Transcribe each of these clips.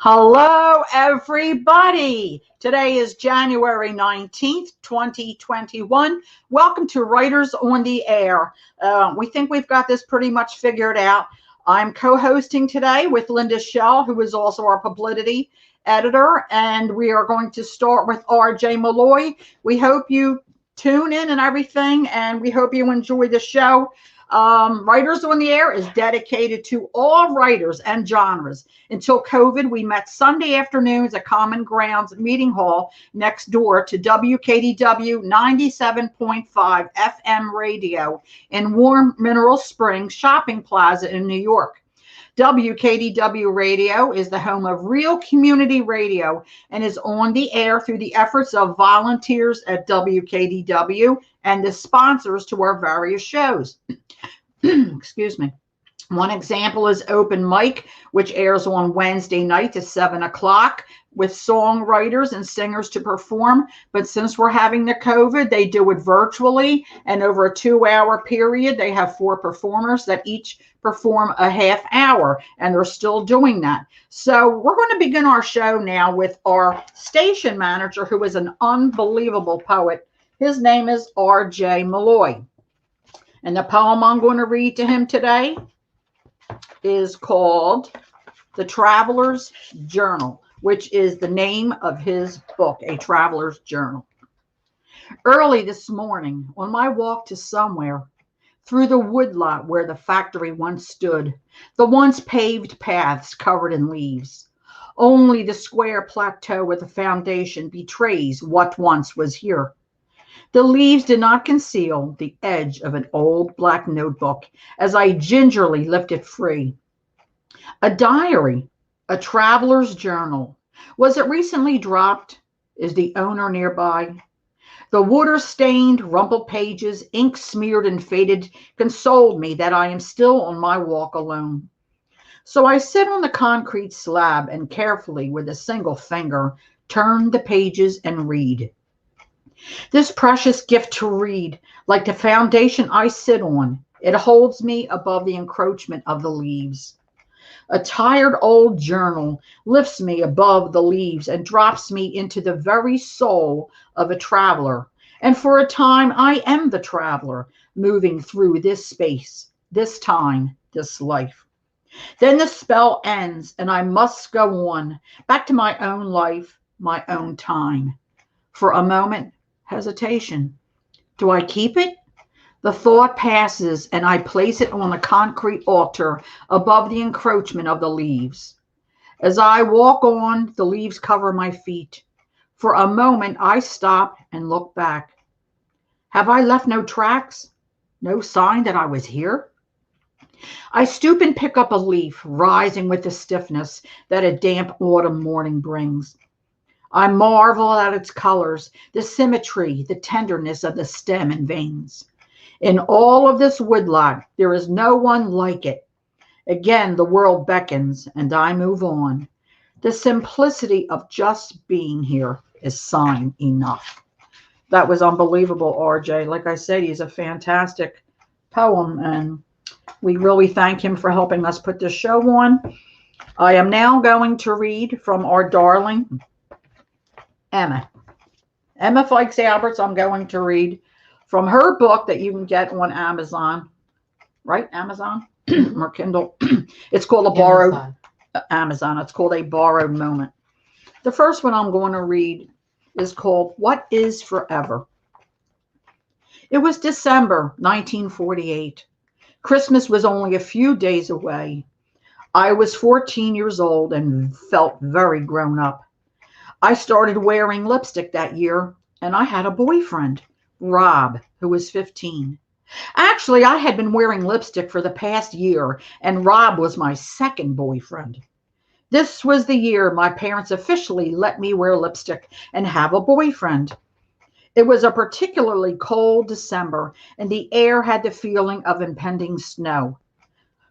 Hello, everybody. Today is January 19th, 2021. Welcome to Writers on the Air. We think we've got this pretty much figured out. I'm co-hosting today with Linda Schell, who is also our publicity editor, and we are going to start with RJ Malloy. We hope you tune in and everything, and we hope you enjoy the show. Writers on the Air is dedicated to all writers and genres. Until COVID, we met Sunday afternoons at Common Grounds Meeting Hall next door to WKDW 97.5 FM radio in Warm Mineral Springs Shopping Plaza in New York. WKDW Radio is the home of real community radio and is on the air through the efforts of volunteers at WKDW and the sponsors to our various shows. Excuse me. One example is Open Mic, which airs on Wednesday nights at 7 o'clock with songwriters and singers to perform. But since we're having the COVID, they do it virtually. And over a 2-hour period, they have 4 performers that each perform a half hour. And they're still doing that. So we're going to begin our show now with our station manager, who is an unbelievable poet. His name is R.J. Malloy. And the poem I'm going to read to him today is called The Traveler's Journal, which is the name of his book, A Traveler's Journal. Early this morning, on my walk to somewhere, through the woodlot where the factory once stood, the once paved paths covered in leaves, only the square plateau with a foundation betrays what once was here. The leaves did not conceal the edge of an old black notebook as I gingerly lifted free. A diary, a traveler's journal. Was it recently dropped? Is the owner nearby? The water-stained, rumpled pages, ink smeared and faded, consoled me that I am still on my walk alone. So I sit on the concrete slab and carefully, with a single finger, turn the pages and read. This precious gift to read, like the foundation I sit on, it holds me above the encroachment of the leaves. A tired old journal lifts me above the leaves and drops me into the very soul of a traveler. And for a time, I am the traveler moving through this space, this time, this life. Then the spell ends and I must go on, back to my own life, my own time. For a moment, hesitation. Do I keep it? The thought passes and I place it on the concrete altar above the encroachment of the leaves. As I walk on, the leaves cover my feet. For a moment, I stop and look back. Have I left no tracks? No sign that I was here? I stoop and pick up a leaf, rising with the stiffness that a damp autumn morning brings. I marvel at its colors, the symmetry, the tenderness of the stem and veins. In all of this woodlot, there is no one like it. Again, the world beckons, and I move on. The simplicity of just being here is sign enough. That was unbelievable, RJ. Like I said, he's a fantastic poem, and we really thank him for helping us put this show on. I am now going to read from our darling Emma Fikes Alberts. I'm going to read from her book that you can get on Amazon, right? Amazon or Kindle. It's called Amazon. It's called A Borrowed Moment. The first one I'm going to read is called What Is Forever. It was December 1948. Christmas was only a few days away. I was 14 years old and felt very grown up. I started wearing lipstick that year, and I had a boyfriend, Rob, who was 15. Actually, I had been wearing lipstick for the past year, and Rob was my second boyfriend. This was the year my parents officially let me wear lipstick and have a boyfriend. It was a particularly cold December, and the air had the feeling of impending snow.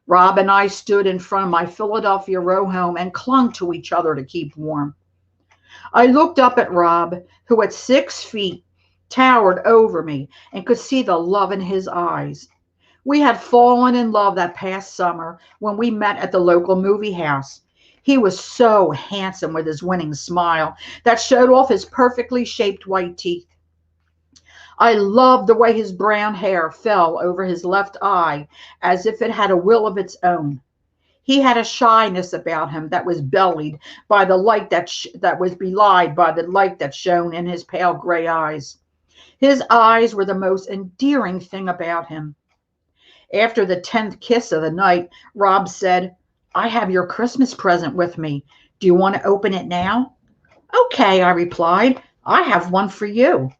Rob and I stood in front of my Philadelphia row home and clung to each other to keep warm. I looked up at Rob, who at 6 feet towered over me and could see the love in his eyes. We had fallen in love that past summer when we met at the local movie house. He was so handsome with his winning smile that showed off his perfectly shaped white teeth. I loved the way his brown hair fell over his left eye as if it had a will of its own. He had a shyness about him that was belied by the light that was belied by the light that shone in his pale gray eyes. His eyes were the most endearing thing about him. After the 10th kiss of the night, Rob said, "I have your Christmas present with me. Do you want to open it now?" "Okay," I replied. "I have one for you."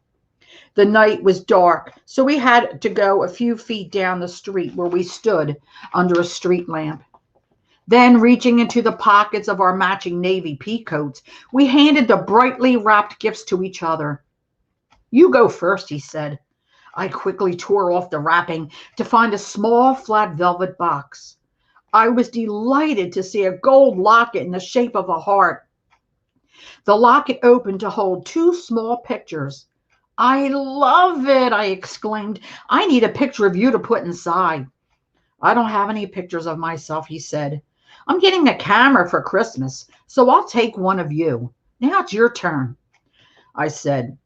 The night was dark, so we had to go a few feet down the street where we stood under a street lamp. Then, reaching into the pockets of our matching navy pea coats, we handed the brightly wrapped gifts to each other. "You go first," he said. I quickly tore off the wrapping to find a small flat velvet box. I was delighted to see a gold locket in the shape of a heart. The locket opened to hold 2 small pictures. "I love it," I exclaimed. "I need a picture of you to put inside." "I don't have any pictures of myself," he said. "I'm getting a camera for Christmas, so I'll take one of you. Now it's your turn," I said.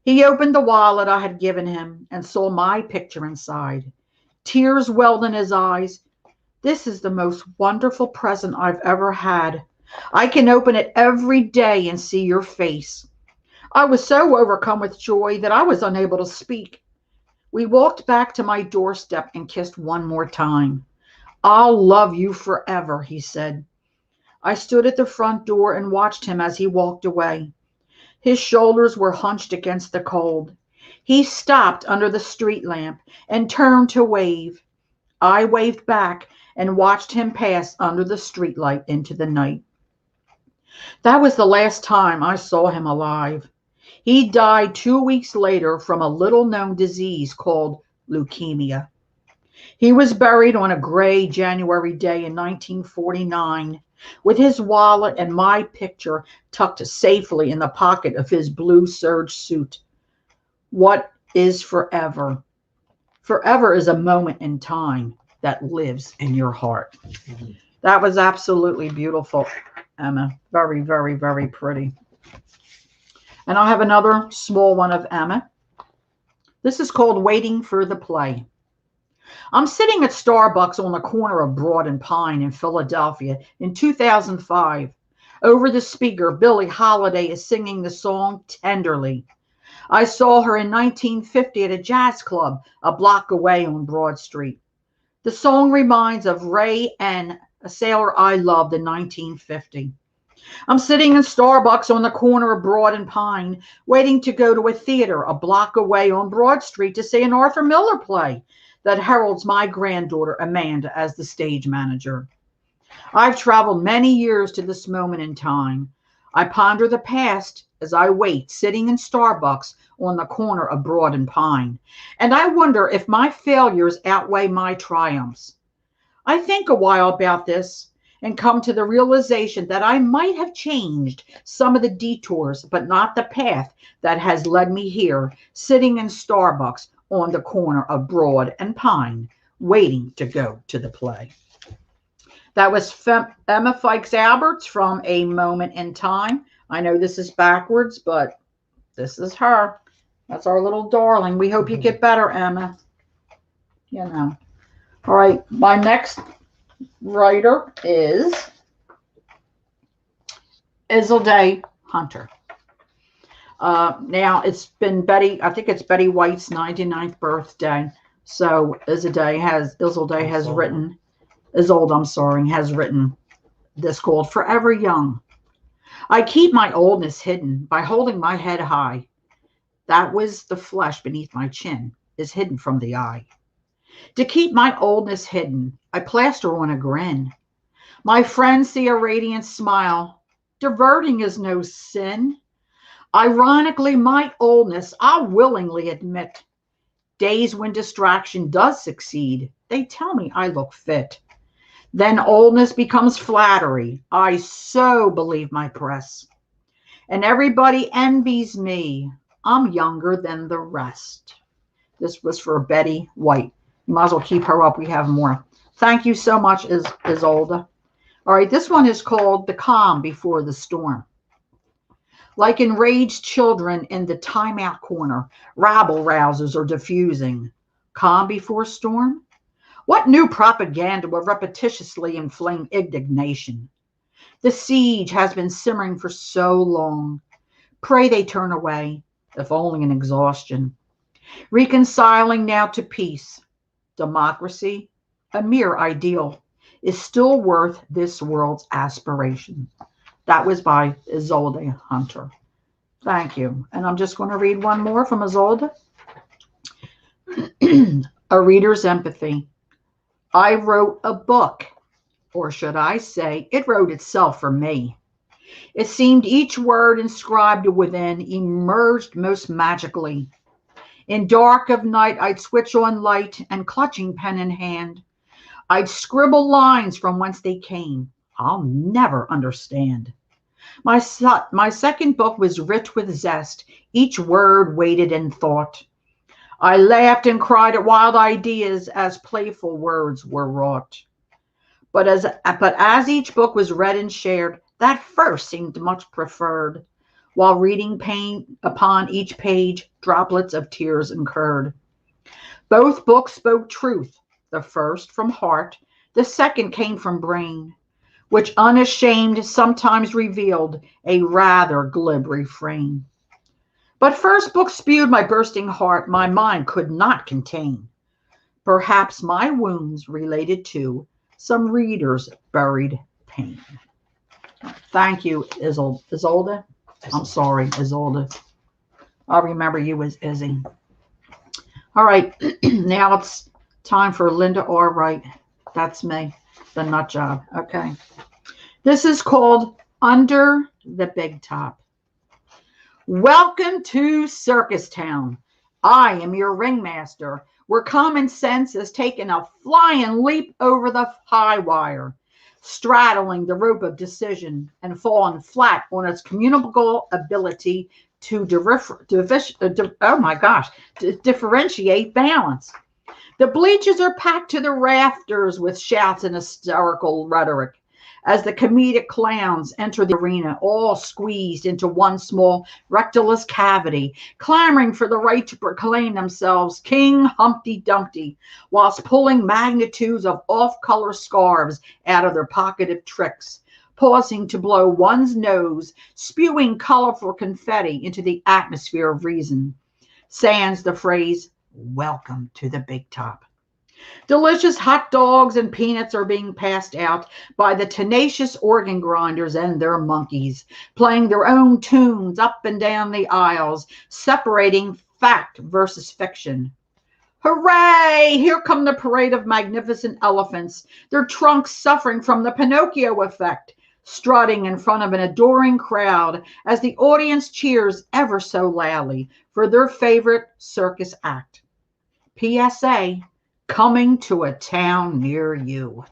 He opened the wallet I had given him and saw my picture inside. Tears welled in his eyes. "This is the most wonderful present I've ever had. I can open it every day and see your face." I was so overcome with joy that I was unable to speak. We walked back to my doorstep and kissed one more time. "I'll love you forever," he said. I stood at the front door and watched him as he walked away. His shoulders were hunched against the cold. He stopped under the street lamp and turned to wave. I waved back and watched him pass under the streetlight into the night. That was the last time I saw him alive. He died 2 weeks later from a little-known disease called leukemia. He was buried on a gray January day in 1949, with his wallet and my picture tucked safely in the pocket of his blue serge suit. What is forever? Forever is a moment in time that lives in your heart. That was absolutely beautiful, Emma. Very, very, very pretty. And I'll have another small one of Emma. This is called Waiting for the Play. I'm sitting at Starbucks on the corner of Broad and Pine in Philadelphia in 2005. Over the speaker, Billie Holiday is singing the song Tenderly. I saw her in 1950 at a jazz club a block away on Broad Street. The song reminds of Ray and a sailor I loved in 1950. I'm sitting in Starbucks on the corner of Broad and Pine, waiting to go to a theater a block away on Broad Street to see an Arthur Miller play that heralds my granddaughter Amanda as the stage manager. I've traveled many years to this moment in time. I ponder the past as I wait, sitting in Starbucks on the corner of Broad and Pine, and I wonder if my failures outweigh my triumphs. I think a while about this and come to the realization that I might have changed some of the detours, but not the path that has led me here, sitting in Starbucks on the corner of Broad and Pine, waiting to go to the play. That was Emma Fikes Alberts from A Moment in Time. I know this is backwards, but this is her. That's our little darling. We hope you get better, Emma. You know. All right, my next writer is Isolde Hunter. Now it's been I think it's Betty White's 99th birthday. So Isolde has written this called Forever Young. I keep my oldness hidden by holding my head high. That was the flesh beneath my chin is hidden from the eye. To keep my oldness hidden, I plaster on a grin. My friends see a radiant smile. Diverting is no sin. Ironically, my oldness I'll willingly admit. Days when distraction does succeed, they tell me I look fit. Then oldness becomes flattery. I so believe my press. And everybody envies me. I'm younger than the rest. This was for Betty White. You might as well keep her up. We have more. Thank you so much, Isolde. All right, this one is called The Calm Before the Storm. Like enraged children in the timeout corner, rabble rousers are diffusing. Calm before storm? What new propaganda will repetitiously inflame indignation? The siege has been simmering for so long. Pray they turn away, if only in exhaustion. Reconciling now to peace. Democracy, a mere ideal, is still worth this world's aspiration. That was by Isolde Hunter. Thank you. And I'm just going to read one more from Isolde. A Reader's Empathy. I wrote a book, or should I say, it wrote itself for me. It seemed each word inscribed within emerged most magically. In dark of night, I'd switch on light and clutching pen in hand, I'd scribble lines from whence they came. I'll never understand. My second book was rich with zest, each word weighted in thought. I laughed and cried at wild ideas as playful words were wrought. But as each book was read and shared, that first seemed much preferred, while reading pain upon each page, droplets of tears incurred. Both books spoke truth, the first from heart, the second came from brain, which unashamed sometimes revealed a rather glib refrain. But first book spewed my bursting heart, my mind could not contain. Perhaps my wounds related to some reader's buried pain. Thank you, Isolde. I'm sorry, Isolde. I'll remember you as Izzy. All right, now it's time for Linda R. Wright. That's me, the nut job. Okay. This is called Under the Big Top. Welcome to Circus Town. I am your ringmaster, where common sense has taken a flying leap over the high wire, straddling the rope of decision and fallen flat on its communicable ability to differentiate balance. The bleachers are packed to the rafters with shouts and hysterical rhetoric as the comedic clowns enter the arena, all squeezed into one small rectulous cavity, clamoring for the right to proclaim themselves King Humpty Dumpty, whilst pulling magnitudes of off-color scarves out of their pocketed tricks, pausing to blow one's nose, spewing colorful confetti into the atmosphere of reason. Sans the phrase, "Welcome to the big top." Delicious hot dogs and peanuts are being passed out by the tenacious organ grinders and their monkeys, playing their own tunes up and down the aisles, separating fact versus fiction. Hooray! Here come the parade of magnificent elephants, their trunks suffering from the Pinocchio effect, strutting in front of an adoring crowd as the audience cheers ever so loudly for their favorite circus act. PSA, coming to a town near you.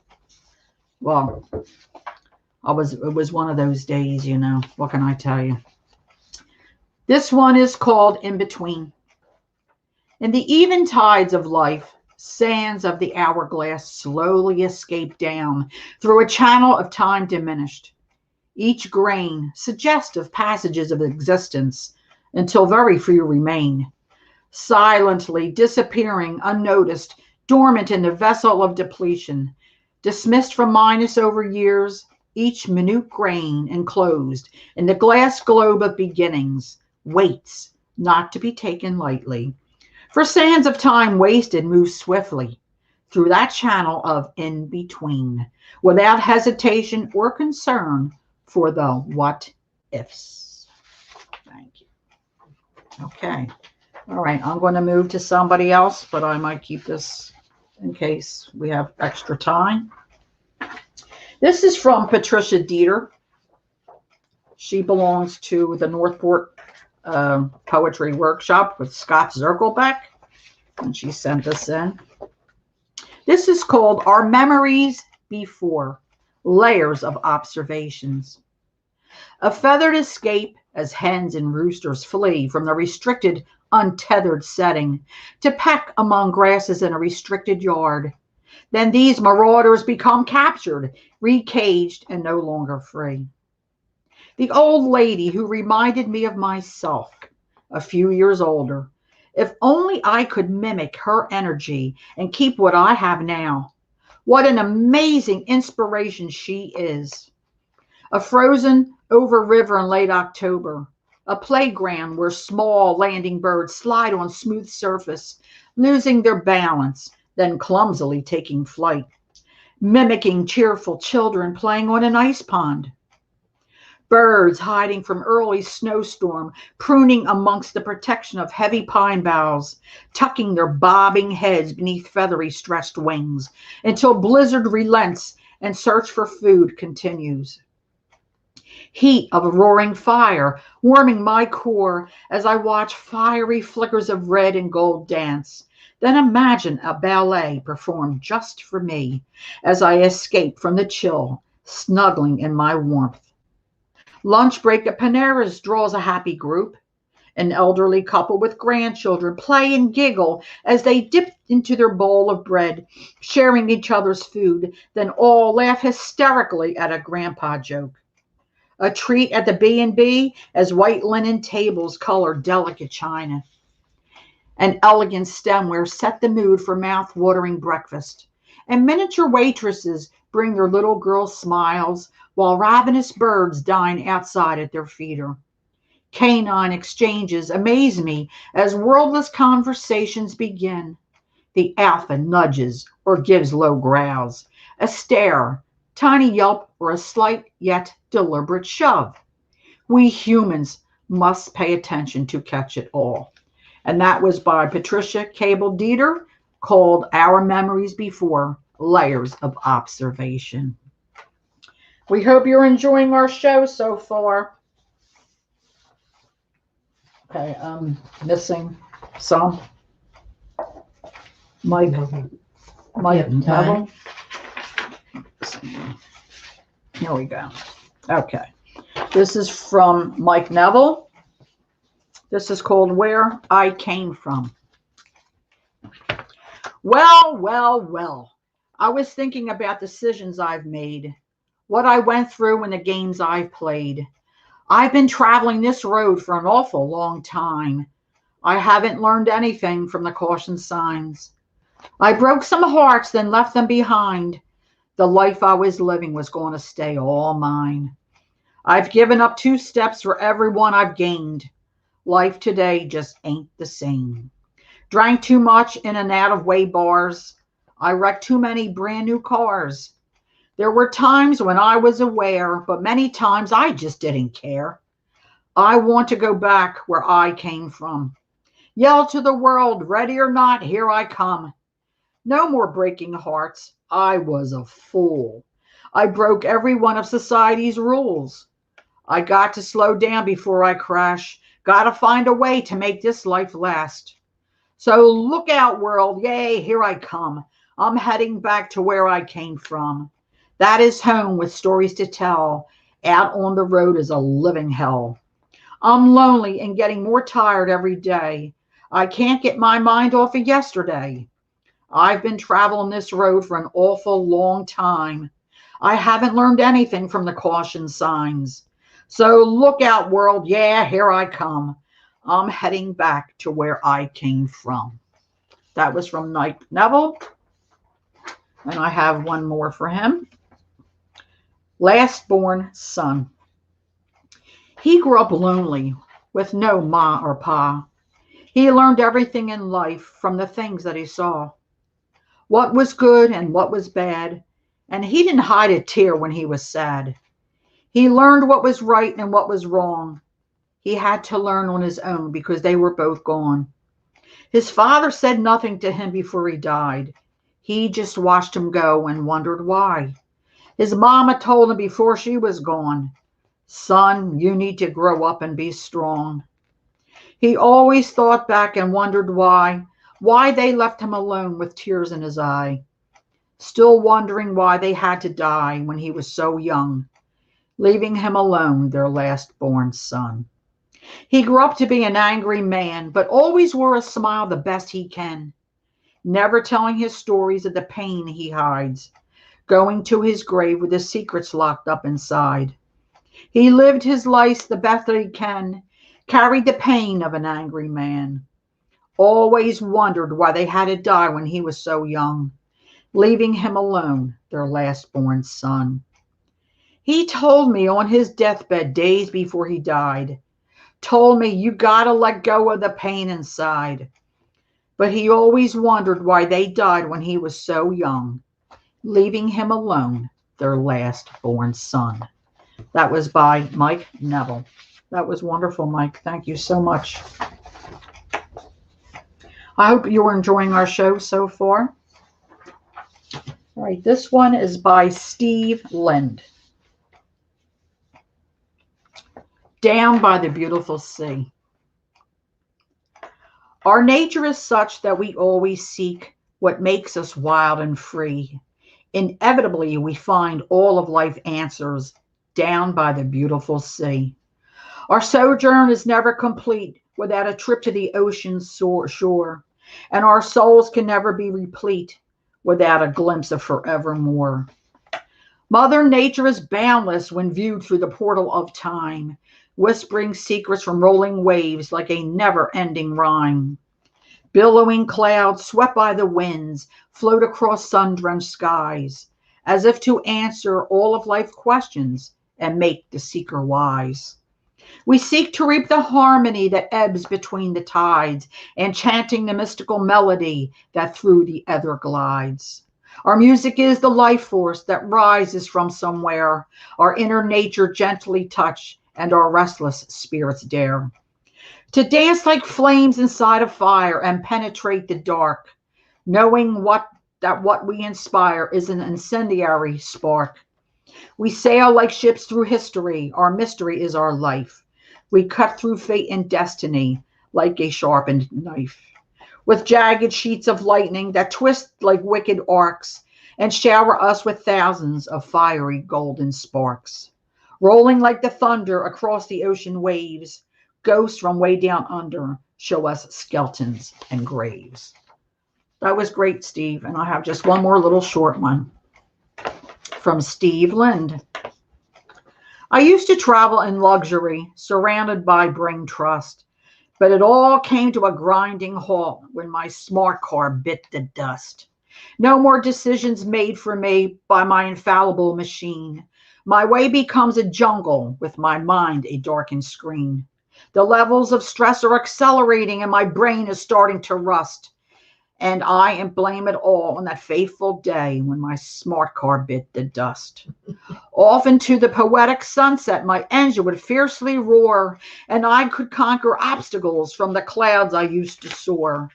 Well, it was one of those days, you know. What can I tell you? This one is called In Between. In the even tides of life, sands of the hourglass slowly escape down through a channel of time diminished. Each grain suggestive passages of existence until very few remain, silently disappearing unnoticed, dormant in the vessel of depletion, dismissed from minus over years, each minute grain enclosed in the glass globe of beginnings, waits not to be taken lightly. For sands of time wasted move swiftly through that channel of in between, without hesitation or concern for the what ifs. Thank you. Okay. All right. I'm going to move to somebody else, but I might keep this in case we have extra time. This is from Patricia Dieter. She belongs to the Northport Poetry Workshop with Scott Zirkelbeck, and she sent this in. This is called Our Memories Before, Layers of Observations. A feathered escape as hens and roosters flee from the restricted, untethered setting to peck among grasses in a restricted yard. Then these marauders become captured, recaged, and no longer free. The old lady who reminded me of myself, a few years older. If only I could mimic her energy and keep what I have now. What an amazing inspiration she is. A frozen over river in late October. A playground where small landing birds slide on smooth surface, losing their balance, then clumsily taking flight. Mimicking cheerful children playing on an ice pond. Birds hiding from early snowstorm, pruning amongst the protection of heavy pine boughs, tucking their bobbing heads beneath feathery stretched wings, until blizzard relents and search for food continues. Heat of a roaring fire warming my core as I watch fiery flickers of red and gold dance. Then imagine a ballet performed just for me as I escape from the chill, snuggling in my warmth. Lunch break at Panera's draws a happy group. An elderly couple with grandchildren play and giggle as they dip into their bowl of bread, sharing each other's food, then all laugh hysterically at a grandpa joke. A treat at the B&B as white linen tables color delicate china. An elegant stemware set the mood for mouth-watering breakfast. And miniature waitresses bring their little girl smiles while ravenous birds dine outside at their feeder. Canine exchanges amaze me as wordless conversations begin. The alpha nudges or gives low growls, a stare, tiny yelp, or a slight yet deliberate shove. We humans must pay attention to catch it all. And that was by Patricia Cable Dieter, called Our Memories Before, Layers of Observation. We hope you're enjoying our show so far. Okay, I'm missing some. Mike Neville. Here we go. Okay. This is from Mike Neville. This is called Where I Came From. Well. I was thinking about decisions I've made, what I went through and the games I've played. I've been traveling this road for an awful long time. I haven't learned anything from the caution signs. I broke some hearts, then left them behind. The life I was living was going to stay all mine. I've given up 2 steps for every one I've gained. Life today just ain't the same. Drank too much in and out of way bars. I wrecked too many brand new cars. There were times when I was aware, but many times I just didn't care. I want to go back where I came from. Yell to the world, ready or not, here I come. No more breaking hearts. I was a fool. I broke every one of society's rules. I got to slow down before I crash. Got to find a way to make this life last. So look out, world. Yay, here I come. I'm heading back to where I came from. That is home with stories to tell. Out on the road is a living hell. I'm lonely and getting more tired every day. I can't get my mind off of yesterday. I've been traveling this road for an awful long time. I haven't learned anything from the caution signs. So look out, world. Yeah, here I come. I'm heading back to where I came from. That was from Mike Neville. And I have one more for him. Last born son. He grew up lonely with no ma or pa. He learned everything in life from the things that he saw. What was good and what was bad. And he didn't hide a tear when he was sad. He learned what was right and what was wrong. He had to learn on his own because they were both gone. His father said nothing to him before he died. He just watched him go and wondered why. His mama told him before she was gone, son, you need to grow up and be strong. He always thought back and wondered why they left him alone with tears in his eye. Still wondering why they had to die when he was so young, leaving him alone, their last born son. He grew up to be an angry man, but always wore a smile the best he can. never telling his stories of the pain he hides, going to his grave with his secrets locked up inside. He lived his life the best that he can, carried the pain of an angry man, always wondered why they had to die when he was so young, leaving him alone, their last-born son. He told me on his deathbed days before he died, told me you gotta let go of the pain inside. But he always wondered why they died when he was so young, leaving him alone, their last-born son. That was by Mike Neville. That was wonderful, Mike. Thank you so much. I hope you're enjoying our show so far. All right, this one is by Steve Lind. Down by the beautiful sea. Our nature is such that we always seek what makes us wild and free. Inevitably, we find all of life answers down by the beautiful sea. Our sojourn is never complete without a trip to the ocean's shore, and our souls can never be replete without a glimpse of forevermore. Mother Nature is boundless when viewed through the portal of time, whispering secrets from rolling waves like a never-ending rhyme. Billowing clouds swept by the winds float across sun-drenched skies, as if to answer all of life's questions and make the seeker wise. We seek to reap the harmony that ebbs between the tides, enchanting the mystical melody that through the ether glides. Our music is the life force that rises from somewhere, our inner nature gently touch, and our restless spirits dare to dance like flames inside a fire and penetrate the dark, knowing that what we inspire is an incendiary spark. We sail like ships through history. Our mystery is our life. We cut through fate and destiny like a sharpened knife, with jagged sheets of lightning that twist like wicked arcs and shower us with thousands of fiery golden sparks. Rolling like the thunder across the ocean waves, ghosts from way down under show us skeletons and graves. That was great, Steve. And I have just one more little short one from Steve Lind. I used to travel in luxury, surrounded by brain trust, but it all came to a grinding halt when my smart car bit the dust. No more decisions made for me by my infallible machine. My way becomes a jungle with my mind a darkened screen. The levels of stress are accelerating and my brain is starting to rust. And I blame it all on that fateful day when my smart car bit the dust. Off into the poetic sunset, my engine would fiercely roar, and I could conquer obstacles from the clouds I used to soar.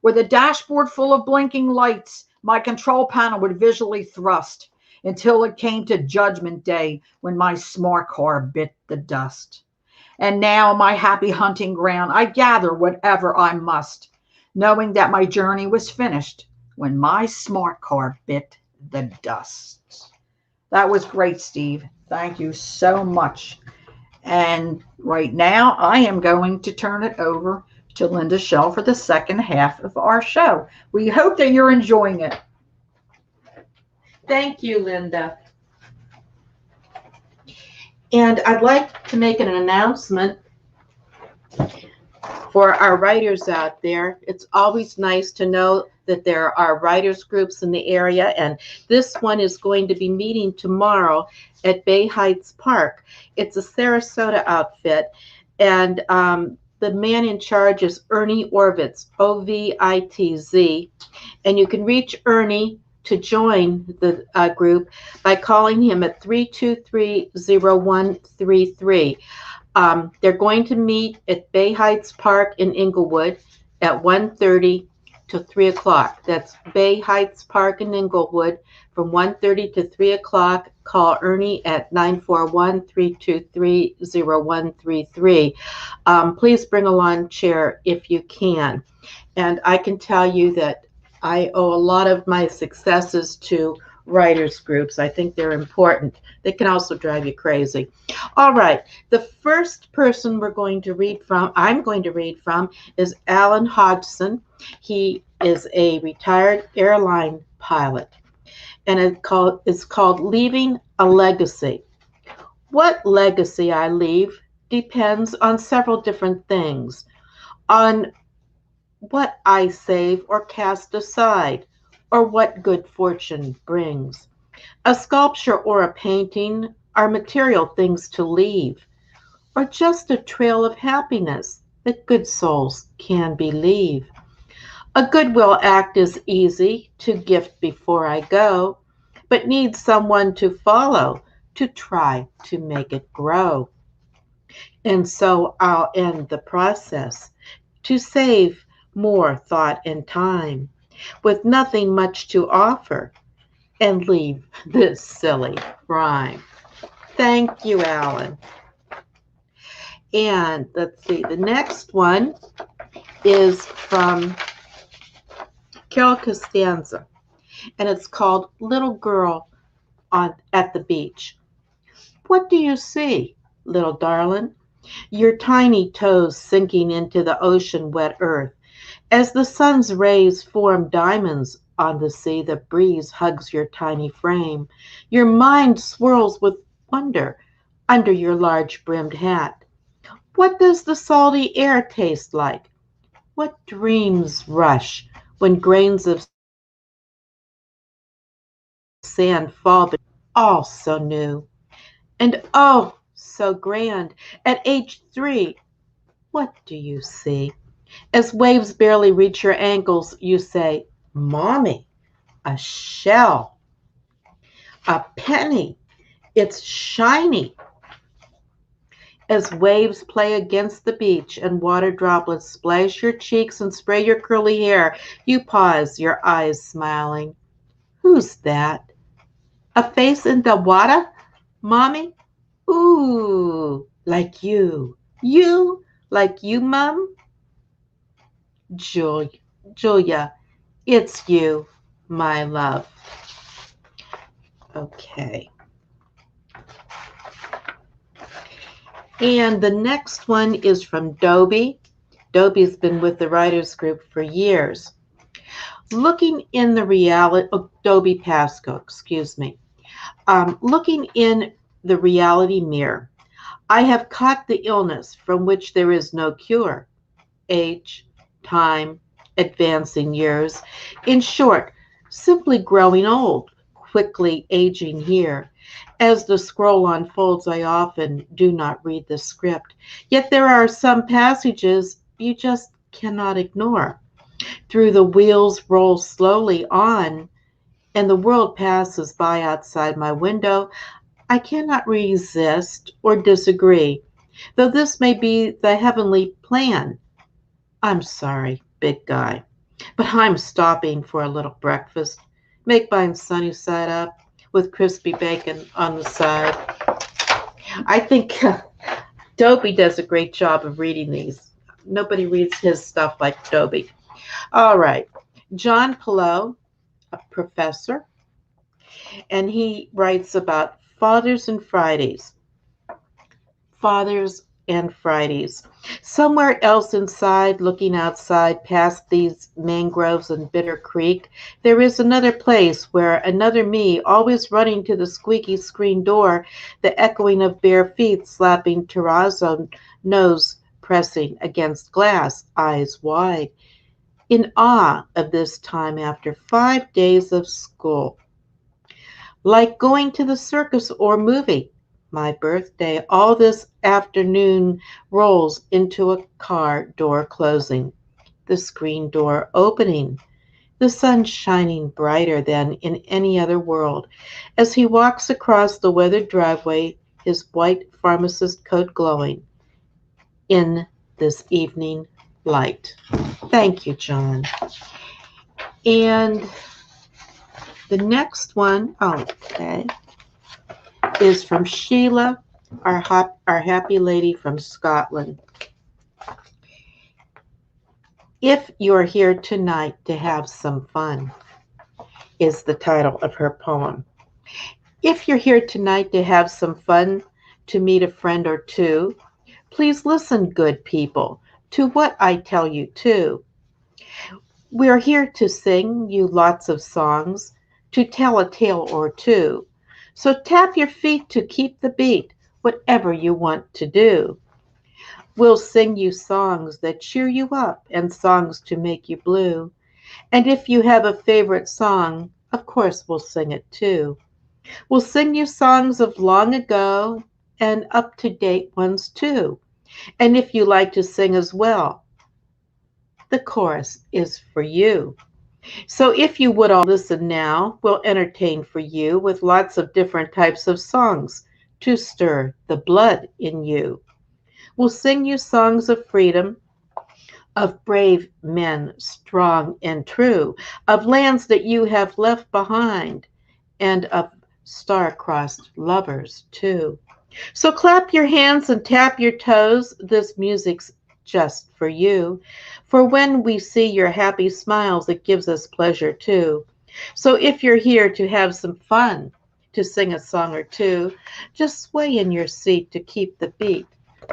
With a dashboard full of blinking lights, my control panel would visually thrust until it came to Judgment Day when my smart car bit the dust. And now, my happy hunting ground, I gather whatever I must, knowing that my journey was finished when my smart car bit the dust. That was great, Steve. Thank you so much. And right now, I am going to turn it over to Linda Schell for the second half of our show. We hope that you're enjoying it. Thank you, Linda. And I'd like to make an announcement for our writers out there. It's always nice to know that there are writers groups in the area, and this one is going to be meeting tomorrow at Bay Heights Park. It's a Sarasota outfit, and the man in charge is Ernie Orvitz, O-V-I-T-Z, and you can reach Ernie to join the group by calling him at 323-0133. They're going to meet at Bay Heights Park in Inglewood at 1:30 to 3 o'clock. That's Bay Heights Park in Inglewood from 1:30 to 3 o'clock. Call Ernie at 941-323-0133. Please bring a lawn chair if you can. And I can tell you that I owe a lot of my successes to writers groups. I think they're important. They can also drive you crazy. All right. The first person I'm going to read from, is Alan Hodgson. He is a retired airline pilot, and it's called Leaving a Legacy. What legacy I leave depends on several different things: on what I save or cast aside, or what good fortune brings. A sculpture or a painting are material things to leave, or just a trail of happiness that good souls can believe. A goodwill act is easy to gift before I go, but needs someone to follow to try to make it grow. And so I'll end the process to save more thought and time, with nothing much to offer, and leave this silly rhyme. Thank you, Alan. And let's see, the next one is from Carol Costanza, and it's called Little Girl at the Beach. What do you see, little darling? Your tiny toes sinking into the ocean wet earth. As the sun's rays form diamonds on the sea, the breeze hugs your tiny frame. Your mind swirls with wonder under your large brimmed hat. What does the salty air taste like? What dreams rush when grains of sand fall, all so new? And oh, so grand. At age 3, what do you see? As waves barely reach your ankles, you say, Mommy, a shell, a penny, it's shiny. As waves play against the beach and water droplets splash your cheeks and spray your curly hair, you pause, your eyes smiling. Who's that? A face in the water? Mommy? Ooh, like you. You? Like you, Mum? Julia, it's you, my love. Okay. And the next one is from Dobie. Dobie's been with the writers group for years. Looking in the reality, Dobie Pasco, excuse me. Looking in the reality mirror, I have caught the illness from which there is no cure. Age, time, advancing years. In short, simply growing old, quickly aging here. As the scroll unfolds, I often do not read the script. Yet there are some passages you just cannot ignore. Through the wheels roll slowly on, and the world passes by outside my window. I cannot resist or disagree, though this may be the heavenly plan. I'm sorry, big guy, but I'm stopping for a little breakfast. Make mine sunny side up with crispy bacon on the side. I think Dobie does a great job of reading these. Nobody reads his stuff like Dobie. All right. John Pillow, a professor, and he writes about Fathers and Fridays. Fathers and Fridays. Somewhere else inside, looking outside past these mangroves and Bitter Creek, there is another place where another me, always running to the squeaky screen door, the echoing of bare feet slapping terrazzo, nose pressing against glass, eyes wide, in awe of this time after 5 days of school. Like going to the circus or movie. My birthday, all this afternoon rolls into a car door closing, the screen door opening, the sun shining brighter than in any other world. As he walks across the weathered driveway, his white pharmacist coat glowing in this evening light. Thank you, John. And the next one, okay, is from Sheila, our happy lady from Scotland. If you're here tonight to have some fun, is the title of her poem. If you're here tonight to have some fun, to meet a friend or two, please listen, good people, to what I tell you too. We're here to sing you lots of songs, to tell a tale or two. So tap your feet to keep the beat, whatever you want to do. We'll sing you songs that cheer you up and songs to make you blue. And if you have a favorite song, of course we'll sing it too. We'll sing you songs of long ago and up to date ones too. And if you like to sing as well, the chorus is for you. So if you would all listen now, we'll entertain for you with lots of different types of songs to stir the blood in you. We'll sing you songs of freedom, of brave men strong and true, of lands that you have left behind, and of star-crossed lovers too. So clap your hands and tap your toes, this music's just for you. For when we see your happy smiles, it gives us pleasure too. So if you're here to have some fun, to sing a song or two, just sway in your seat to keep the beat.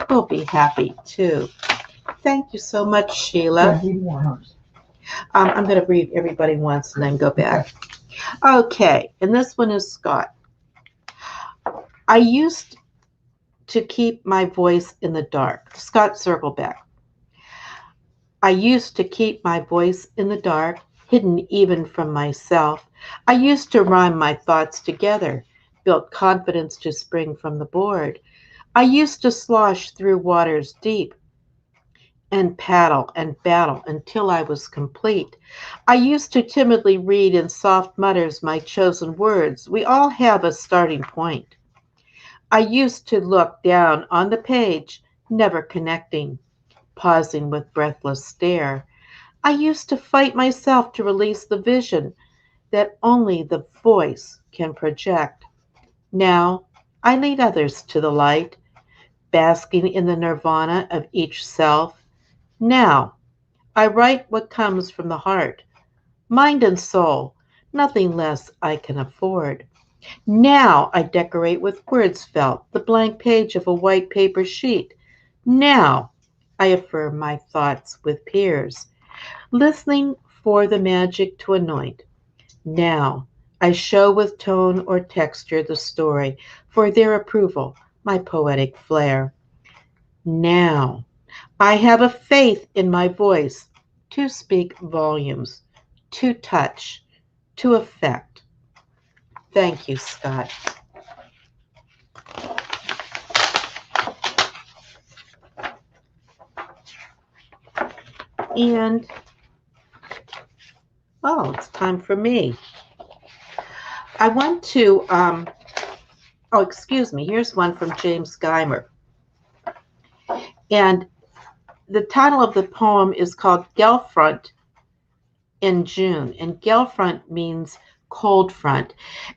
We'll be happy too. Thank you so much, Sheila. I'm going to read everybody once and then go back. Okay, and this one is Scott. I used to keep my voice in the dark. Scott, circle back. I used to keep my voice in the dark, hidden even from myself. I used to rhyme my thoughts together, built confidence to spring from the board. I used to slosh through waters deep and paddle and battle until I was complete. I used to timidly read in soft mutters my chosen words. We all have a starting point. I used to look down on the page, never connecting, pausing with breathless stare. I used to fight myself to release the vision that only the voice can project. Now I lead others to the light, basking in the nirvana of each self. Now I write what comes from the heart, mind and soul, nothing less I can afford. Now I decorate with words felt, the blank page of a white paper sheet. Now I affirm my thoughts with peers, listening for the magic to anoint. Now I show with tone or texture the story for their approval, my poetic flair. Now I have a faith in my voice to speak volumes, to touch, to affect. Thank you, Scott. And, it's time for me. I want to, excuse me, here's one from James Geimer. And the title of the poem is called Gelfront in June. And Gelfront means cold front.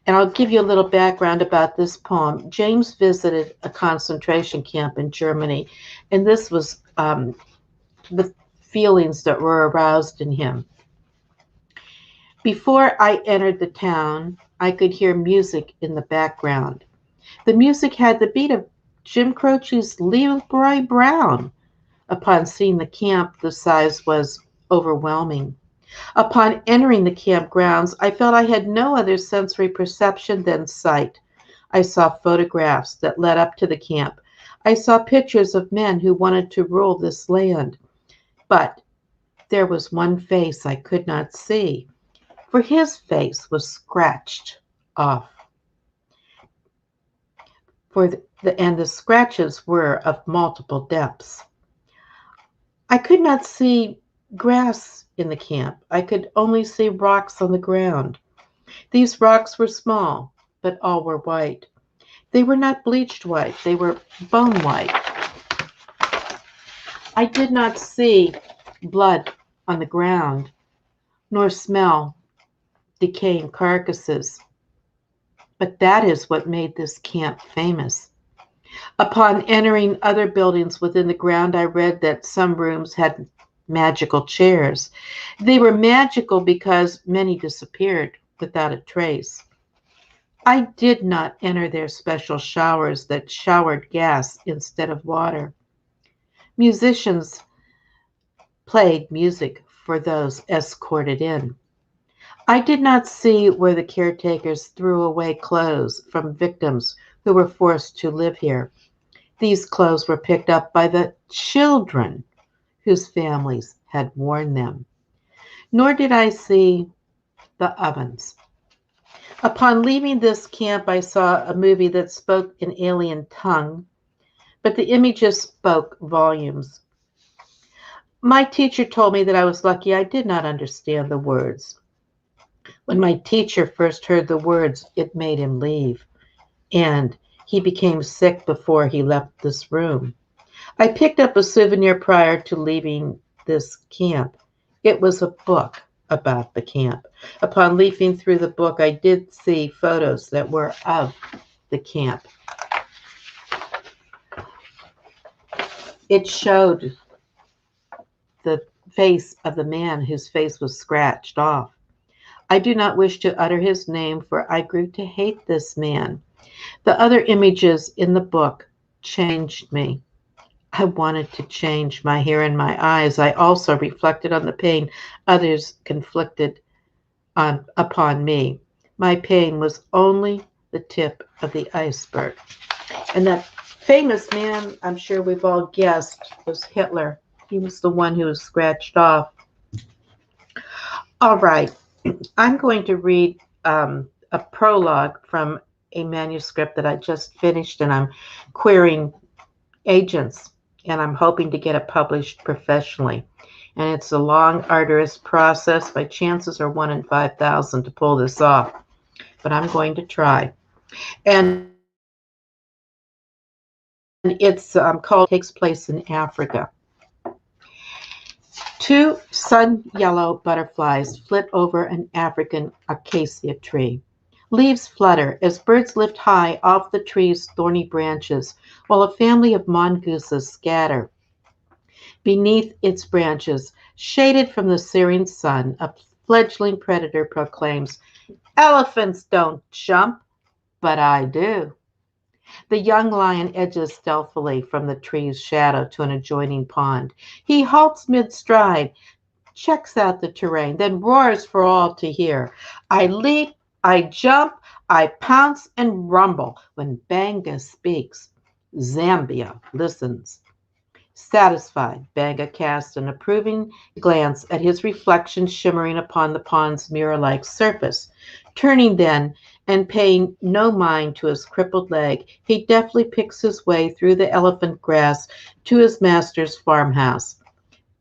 And I'll give you a little background about this poem. James visited a concentration camp in Germany, and this was the feelings that were aroused in him. Before I entered the town, I could hear music in the background. The music had the beat of Jim Croce's Leroy Brown. Upon seeing the camp, the size was overwhelming. Upon entering the campgrounds, I felt I had no other sensory perception than sight. I saw photographs that led up to the camp. I saw pictures of men who wanted to rule this land. But there was one face I could not see, for his face was scratched off. And the scratches were of multiple depths. I could not see grass in the camp. I could only see rocks on the ground. These rocks were small, but all were white. They were not bleached white. They were bone white. I did not see blood on the ground, nor smell decaying carcasses. But that is what made this camp famous. Upon entering other buildings within the ground, I read that some rooms had magical chairs. They were magical because many disappeared. without a trace. I did not enter their special showers that showered gas instead of water. Musicians played music for those escorted in. I did not see where the caretakers threw away clothes from victims who were forced to live here. These clothes were picked up by the children whose families had worn them. Nor did I see the ovens. Upon leaving this camp, I saw a movie that spoke an alien tongue, but the images spoke volumes. My teacher told me that I was lucky I did not understand the words. When my teacher first heard the words, it made him leave, and he became sick before he left this room. I picked up a souvenir prior to leaving this camp. It was a book about the camp. Upon leafing through the book, I did see photos that were of the camp. It showed the face of the man whose face was scratched off. I do not wish to utter his name, for I grew to hate this man. The other images in the book changed me. I wanted to change my hair and my eyes. I also reflected on the pain others conflicted upon me. My pain was only the tip of the iceberg. And that famous man, I'm sure we've all guessed, was Hitler. He was the one who was scratched off. All right, I'm going to read a prologue from a manuscript that I just finished, and I'm querying agents, and I'm hoping to get it published professionally. And it's a long, arduous process. My chances are 1 in 5,000 to pull this off, but I'm going to try. And it's called Takes Place in Africa. 2 sun yellow butterflies flit over an African acacia tree. Leaves flutter as birds lift high off the tree's thorny branches, while a family of mongooses scatter beneath its branches. Shaded from the searing sun, a fledgling predator proclaims, "Elephants don't jump, but I do." The young lion edges stealthily from the tree's shadow to an adjoining pond. He halts mid-stride, checks out the terrain, then roars for all to hear. I leap, I jump, I pounce and rumble. When Banga speaks, Zambia listens. Satisfied, Banga casts an approving glance at his reflection shimmering upon the pond's mirror-like surface. Turning then, and paying no mind to his crippled leg, he deftly picks his way through the elephant grass to his master's farmhouse.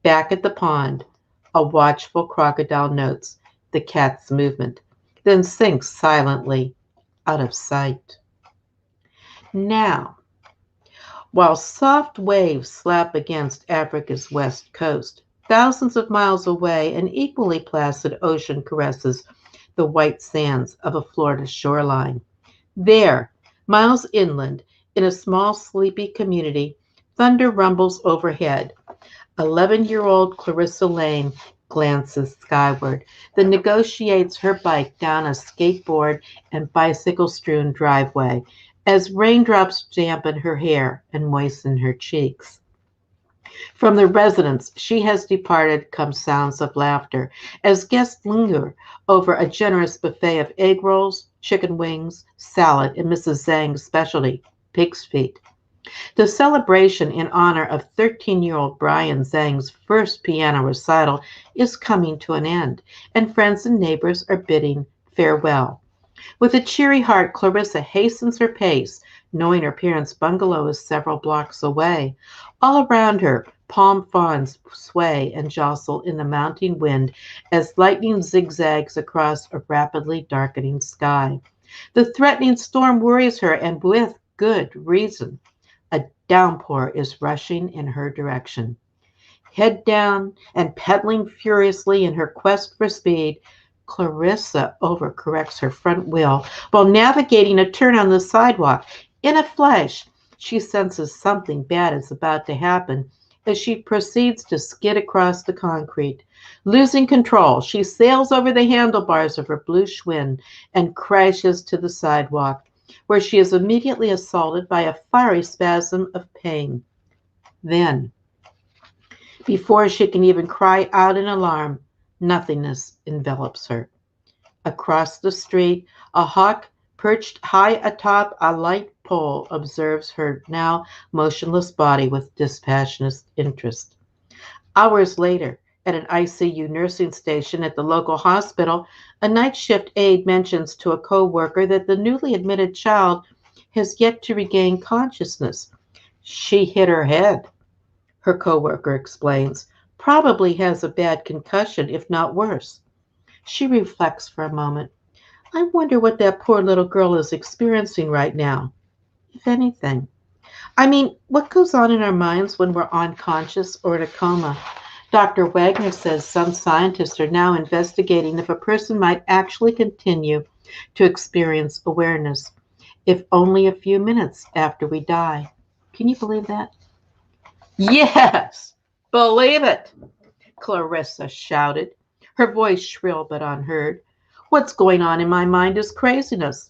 Back at the pond, a watchful crocodile notes the cat's movement, then sinks silently out of sight. Now, while soft waves slap against Africa's west coast, thousands of miles away, an equally placid ocean caresses the white sands of a Florida shoreline. There, miles inland, in a small sleepy community, thunder rumbles overhead. 11-year-old Clarissa Lane glances skyward, then negotiates her bike down a skateboard and bicycle-strewn driveway as raindrops dampen her hair and moisten her cheeks. From the residence she has departed come sounds of laughter as guests linger over a generous buffet of egg rolls, chicken wings, salad, and Mrs. Zhang's specialty, pig's feet. The celebration in honor of 13-year-old Brian Zhang's first piano recital is coming to an end, and friends and neighbors are bidding farewell. With a cheery heart, Clarissa hastens her pace, knowing her parents' bungalow is several blocks away. All around her, palm fronds sway and jostle in the mounting wind as lightning zigzags across a rapidly darkening sky. The threatening storm worries her, and with good reason. A downpour is rushing in her direction. Head down and pedaling furiously in her quest for speed, Clarissa overcorrects her front wheel while navigating a turn on the sidewalk. In a flash, she senses something bad is about to happen as she proceeds to skid across the concrete. Losing control, she sails over the handlebars of her blue Schwinn and crashes to the sidewalk, where she is immediately assaulted by a fiery spasm of pain. Then, before she can even cry out in alarm, nothingness envelops her. Across the street, a hawk perched high atop a light pole observes her now motionless body with dispassionate interest. Hours later, at an ICU nursing station at the local hospital, a night shift aide mentions to a co-worker that the newly admitted child has yet to regain consciousness. She hit her head, her co-worker explains. Probably has a bad concussion, if not worse. She reflects for a moment. I wonder what that poor little girl is experiencing right now, if anything. I mean, what goes on in our minds when we're unconscious or in a coma? Dr. Wagner says some scientists are now investigating if a person might actually continue to experience awareness, if only a few minutes after we die. Can you believe that? Yes, believe it, Clarissa shouted, her voice shrill but unheard. What's going on in my mind is craziness.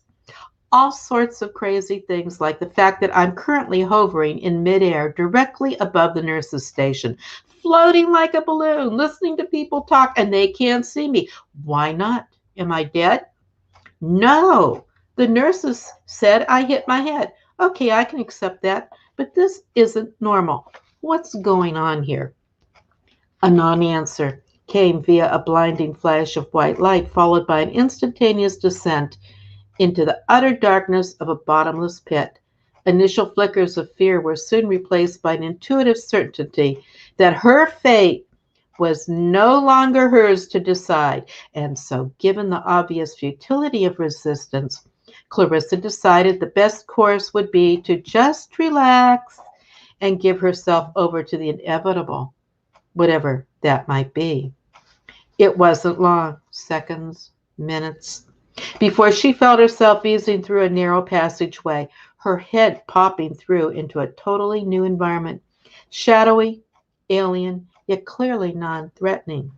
All sorts of crazy things, like the fact that I'm currently hovering in midair directly above the nurse's station, floating like a balloon, listening to people talk, and they can't see me. Why not? Am I dead? No. The nurses said I hit my head. Okay, I can accept that, but this isn't normal. What's going on here? A non-answer came via a blinding flash of white light, followed by an instantaneous descent into the utter darkness of a bottomless pit. Initial flickers of fear were soon replaced by an intuitive certainty that her fate was no longer hers to decide. And so, given the obvious futility of resistance, Clarissa decided the best course would be to just relax and give herself over to the inevitable, whatever that might be. It wasn't long, seconds, minutes, before she felt herself easing through a narrow passageway, her head popping through into a totally new environment, shadowy, alien, yet clearly non-threatening.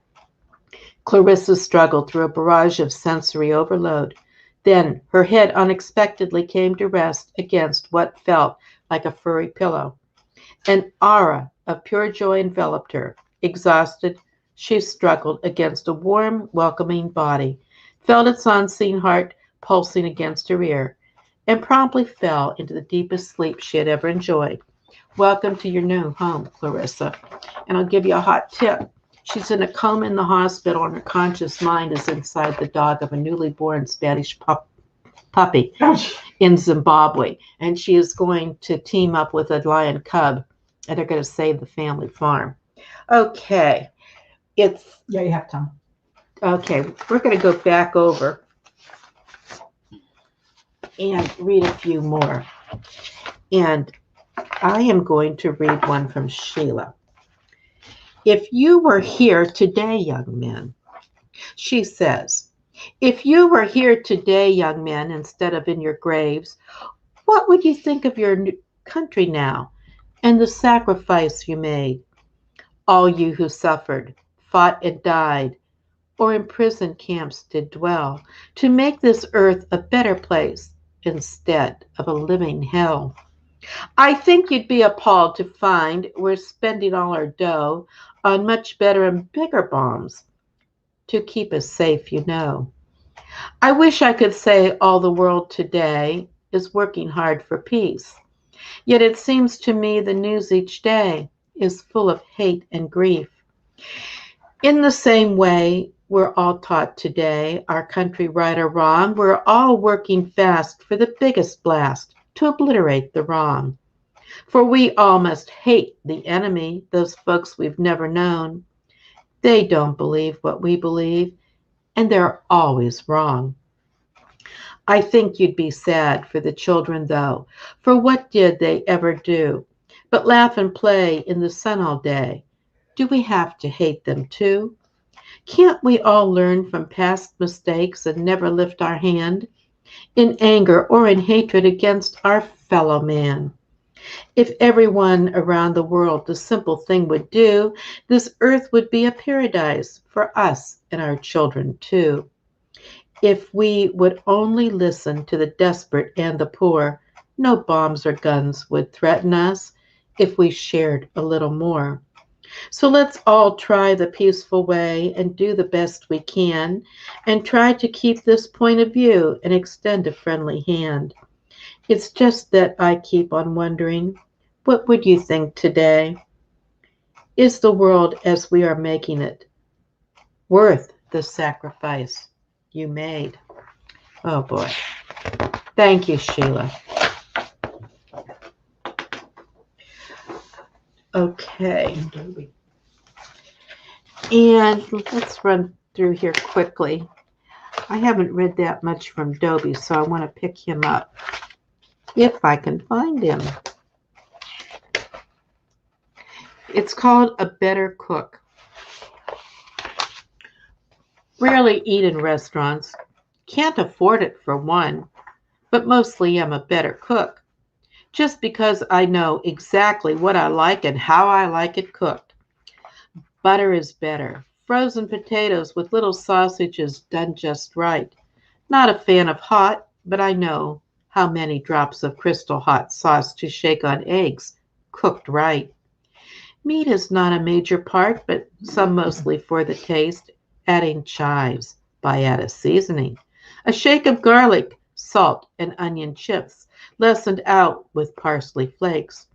Clarissa struggled through a barrage of sensory overload. Then her head unexpectedly came to rest against what felt like a furry pillow. An aura of pure joy enveloped her. Exhausted, she struggled against a warm, welcoming body, felt its unseen heart pulsing against her ear, and promptly fell into the deepest sleep she had ever enjoyed. Welcome to your new home, Clarissa. And I'll give you a hot tip. She's in a coma in the hospital, and her conscious mind is inside the dog of a newly born Spanish puppy in Zimbabwe. And she is going to team up with a lion cub, and they're going to save the family farm. Okay. Yeah, you have time. Okay, we're going to go back over and read a few more. And I am going to read one from Sheila. If you were here today, young men, she says, if you were here today, young men, instead of in your graves, what would you think of your country now and the sacrifice you made? All you who suffered, fought and died, or in prison camps did dwell, to make this earth a better place instead of a living hell. I think you'd be appalled to find we're spending all our dough on much better and bigger bombs to keep us safe, you know. I wish I could say all the world today is working hard for peace. Yet it seems to me the news each day is full of hate and grief. In the same way, we're all taught today, our country right or wrong, we're all working fast for the biggest blast to obliterate the wrong. For we all must hate the enemy, those folks we've never known. They don't believe what we believe, and they're always wrong. I think you'd be sad for the children, though, for what did they ever do but laugh and play in the sun all day? Do we have to hate them too? Can't we all learn from past mistakes and never lift our hand in anger or in hatred against our fellow man? If everyone around the world the simple thing would do, this earth would be a paradise for us and our children too. If we would only listen to the desperate and the poor, no bombs or guns would threaten us if we shared a little more. So let's all try the peaceful way and do the best we can and try to keep this point of view and extend a friendly hand. It's just that I keep on wondering, what would you think today? Is the world as we are making it worth the sacrifice you made? Oh boy. Thank you, Sheila. Okay. And let's run through here quickly. I haven't read that much from Dobie, so I want to pick him up if I can find him. It's called A Better Cook. Rarely eat in restaurants. Can't afford it for one, but mostly am a better cook. Just because I know exactly what I like and how I like it cooked. Butter is better. Frozen potatoes with little sausages done just right. Not a fan of hot, but I know how many drops of crystal hot sauce to shake on eggs, cooked right. Meat is not a major part, but some mostly for the taste, adding chives by added seasoning. A shake of garlic, salt, and onion chips, lessened out with parsley flakes.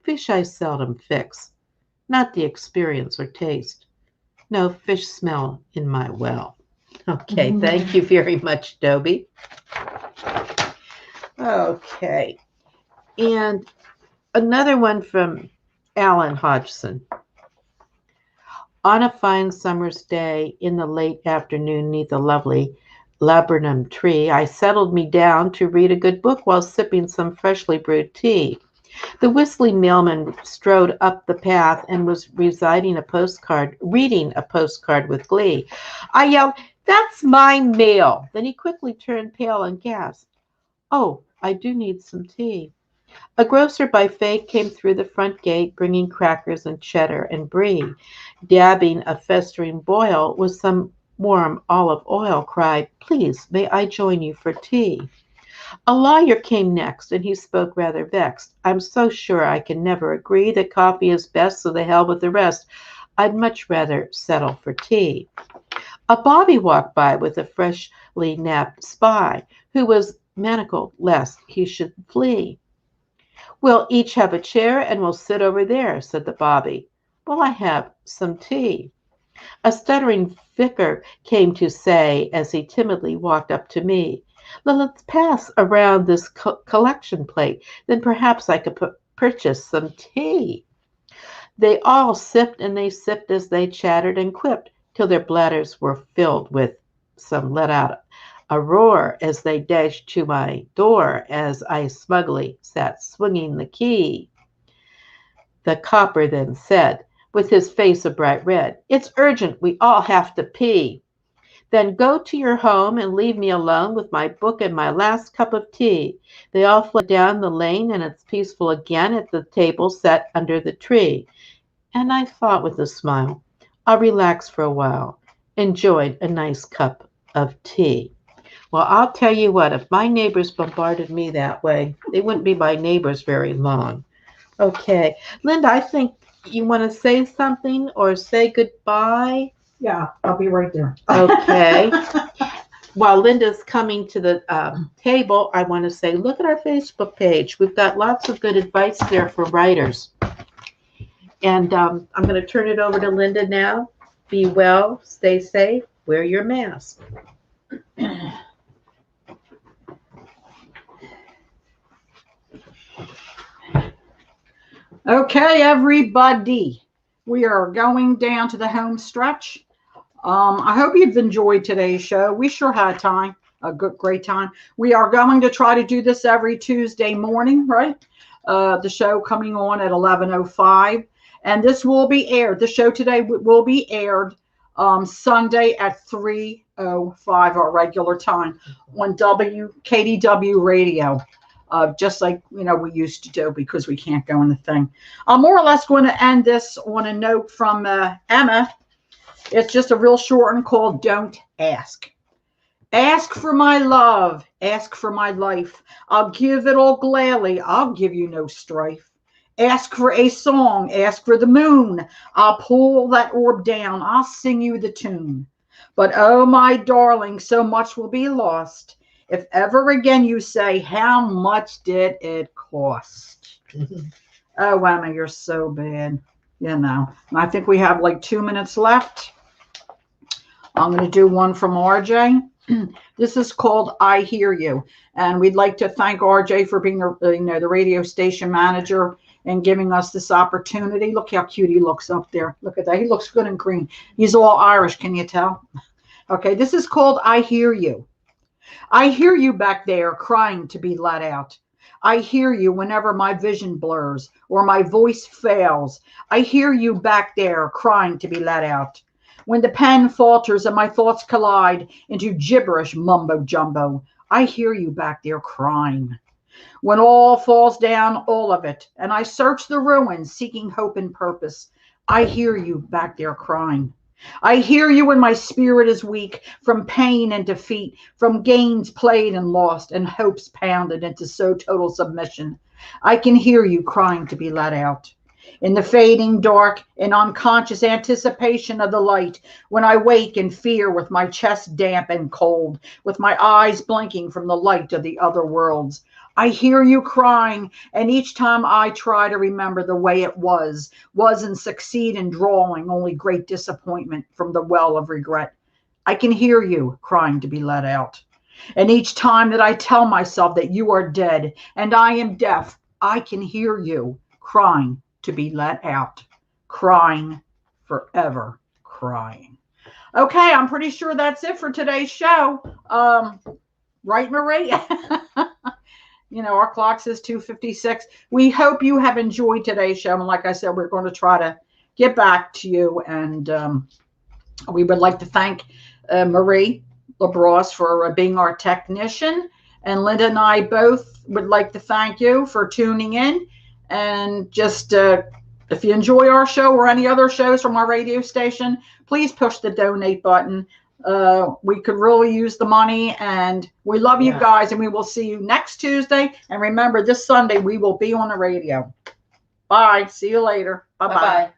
Fish I seldom fix, not the experience or taste. No fish smell in my well. Okay, thank you very much, Dobie. Okay, and another one from Alan Hodgson. On a fine summer's day, in the late afternoon, neath a lovely laburnum tree, I settled me down to read a good book while sipping some freshly brewed tea. The whistling mailman strode up the path and was reading a postcard with glee. I yelled, "That's my mail!" Then he quickly turned pale and gasped, "Oh, I do need some tea." A grocer by fate came through the front gate, bringing crackers and cheddar and brie. Dabbing a festering boil with some warm olive oil, cried, "Please, may I join you for tea?" A lawyer came next, and he spoke rather vexed. "I'm so sure I can never agree that coffee is best, so the hell with the rest. I'd much rather settle for tea." A bobby walked by with a freshly napped spy, who was manacled lest he should flee. "We'll each have a chair, and we'll sit over there," said the bobby, "while I have some tea." A stuttering vicar came to say, as he timidly walked up to me, "Let's pass around this collection plate, then perhaps I could purchase some tea." They all sipped and they sipped as they chattered and quipped, till their bladders were filled with some let out a roar as they dashed to my door as I smugly sat swinging the key. The copper then said, with his face a bright red, "It's urgent, we all have to pee." "Then go to your home and leave me alone with my book and my last cup of tea." They all fled down the lane, and it's peaceful again at the table set under the tree. And I thought with a smile, I'll relax for a while, enjoyed a nice cup of tea. Well, I'll tell you what, if my neighbors bombarded me that way, they wouldn't be my neighbors very long. Okay, Linda, I think you want to say something or say goodbye? Yeah, I'll be right there. Okay. While Linda's coming to the table, I want to say, look at our Facebook page. We've got lots of good advice there for writers. And I'm going to turn it over to Linda now. Be well, stay safe, wear your mask. Okay, everybody, we are going down to the home stretch. I hope you've enjoyed today's show. We sure had time, a great time. We are going to try to do this every Tuesday morning, right? The show coming on at 11:05, and this will be aired. The show today will be aired Sunday at 3:05, our regular time, on KDW Radio. just like, we used to do, because we can't go in the thing. I'm more or less going to end this on a note from Emma. It's just a real short one called Don't Ask. Ask for my love, ask for my life. I'll give it all gladly, I'll give you no strife. Ask for a song, ask for the moon. I'll pull that orb down, I'll sing you the tune. But oh, my darling, so much will be lost if ever again you say, how much did it cost? Oh, Emma, you're so bad. And I think we have like 2 minutes left. I'm going to do one from RJ. This is called I Hear You. And we'd like to thank RJ for being the radio station manager and giving us this opportunity. Look how cute he looks up there. Look at that. He looks good and green. He's all Irish. Can you tell? Okay, this is called I Hear You. I hear you back there crying to be let out. I hear you whenever my vision blurs or my voice fails. I hear you back there crying to be let out. When the pen falters and my thoughts collide into gibberish mumbo jumbo, I hear you back there crying. When all falls down, all of it, and I search the ruins seeking hope and purpose, I hear you back there crying. I hear you when my spirit is weak from pain and defeat, from gains played and lost and hopes pounded into so total submission. I can hear you crying to be let out. In the fading dark, in unconscious anticipation of the light, when I wake in fear with my chest damp and cold, with my eyes blinking from the light of the other worlds, I hear you crying, and each time I try to remember the way it was and succeed in drawing only great disappointment from the well of regret, I can hear you crying to be let out. And each time that I tell myself that you are dead and I am deaf, I can hear you crying to be let out, crying forever, crying. Okay, I'm pretty sure that's it for today's show. Right, Marie? Our clock says 2:56. We hope you have enjoyed today's show. And like I said, we're going to try to get back to you. And we would like to thank Marie LaBrosse for being our technician. And Linda and I both would like to thank you for tuning in. And just if you enjoy our show or any other shows from our radio station, please push the donate button. We could really use the money, and we love you guys, and we will see you next Tuesday. And remember, this Sunday we will be on the radio. Bye. See you later. Bye-bye.